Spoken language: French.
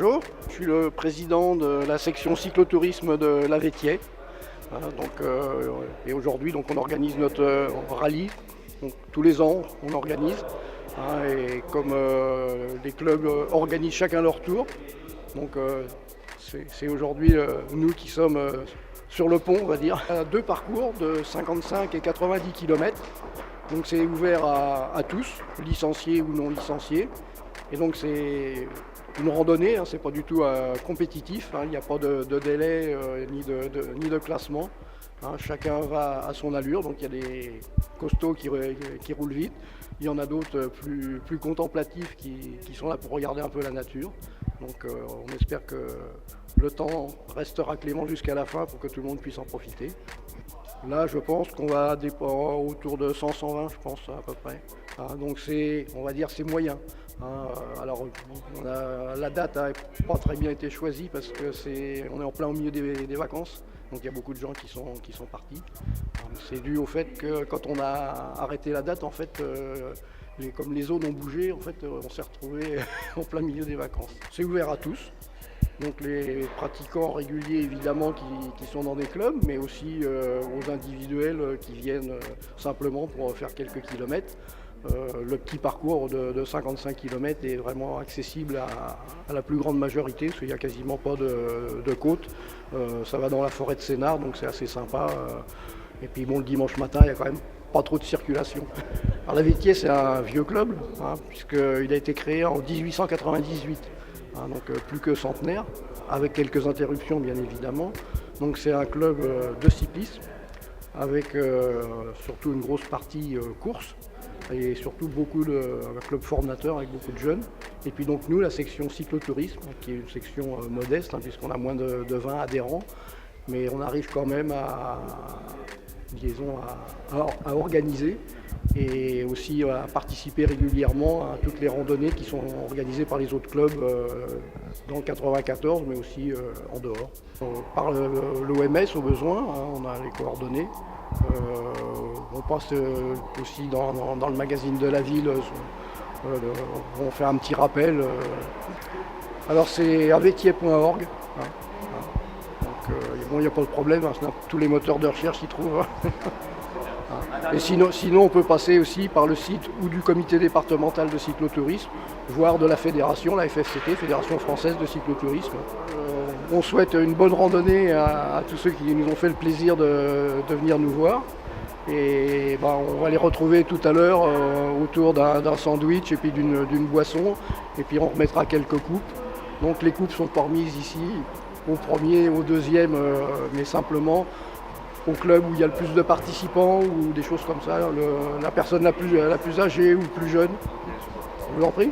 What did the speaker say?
Bonjour, je suis le président de la section cyclotourisme de La Vétier. Et aujourd'hui on organise notre rallye. Donc, tous les ans on organise. Et comme les clubs organisent chacun leur tour, c'est aujourd'hui nous qui sommes sur le pont, on va dire. On a deux parcours de 55 et 90 km. Donc c'est ouvert à tous, licenciés ou non licenciés. Et donc c'est une randonnée, c'est pas du tout compétitif, il n'y a pas de délai ni de classement. Chacun va à son allure, donc il y a des costauds qui roulent vite. Il y en a d'autres plus contemplatifs qui sont là pour regarder un peu la nature. Donc on espère que le temps restera clément jusqu'à la fin pour que tout le monde puisse en profiter. Là, je pense qu'on va autour de 100-120, je pense, à peu près. Donc on va dire, c'est moyen. Alors, la date n'a pas très bien été choisie parce que on est en plein au milieu des vacances. Donc il y a beaucoup de gens qui sont partis. C'est dû au fait que quand on a arrêté la date, en fait, comme les zones ont bougé, en fait, on s'est retrouvé en plein milieu des vacances. C'est ouvert à tous. Donc les pratiquants réguliers évidemment qui sont dans des clubs, mais aussi aux individuels qui viennent simplement pour faire quelques kilomètres. Le petit parcours de 55 km est vraiment accessible à la plus grande majorité, parce qu'il n'y a quasiment pas de côte. Ça va dans la forêt de Sénart, donc c'est assez sympa. Et puis bon, le dimanche matin, il n'y a quand même pas trop de circulation. Alors, La Vétier, c'est un vieux club, puisqu'il a été créé en 1898. Donc plus que centenaire, avec quelques interruptions bien évidemment. Donc c'est un club de cyclisme, avec surtout une grosse partie course, et surtout un club formateur avec beaucoup de jeunes. Et puis donc nous, la section cyclotourisme, qui est une section modeste, puisqu'on a moins de 20 adhérents, mais on arrive quand même à organiser et aussi à participer régulièrement à toutes les randonnées qui sont organisées par les autres clubs dans le 94, mais aussi en dehors. Par l'OMS au besoin, on a les coordonnées. On passe aussi dans le magazine de la ville, on fait un petit rappel. Alors c'est avetier.org. Il n'y a pas de problème, tous les moteurs de recherche y trouvent. Et sinon, on peut passer aussi par le site ou du comité départemental de cyclotourisme, voire de la fédération, la FFCT, Fédération française de cyclotourisme. On souhaite une bonne randonnée à tous ceux qui nous ont fait le plaisir de venir nous voir. Et on va les retrouver tout à l'heure autour d'un sandwich et puis d'une boisson. Et puis on remettra quelques coupes. Donc les coupes sont pas remises ici, au premier, au deuxième, mais simplement au club où il y a le plus de participants ou des choses comme ça, la personne la plus âgée ou plus jeune. Je vous en prie.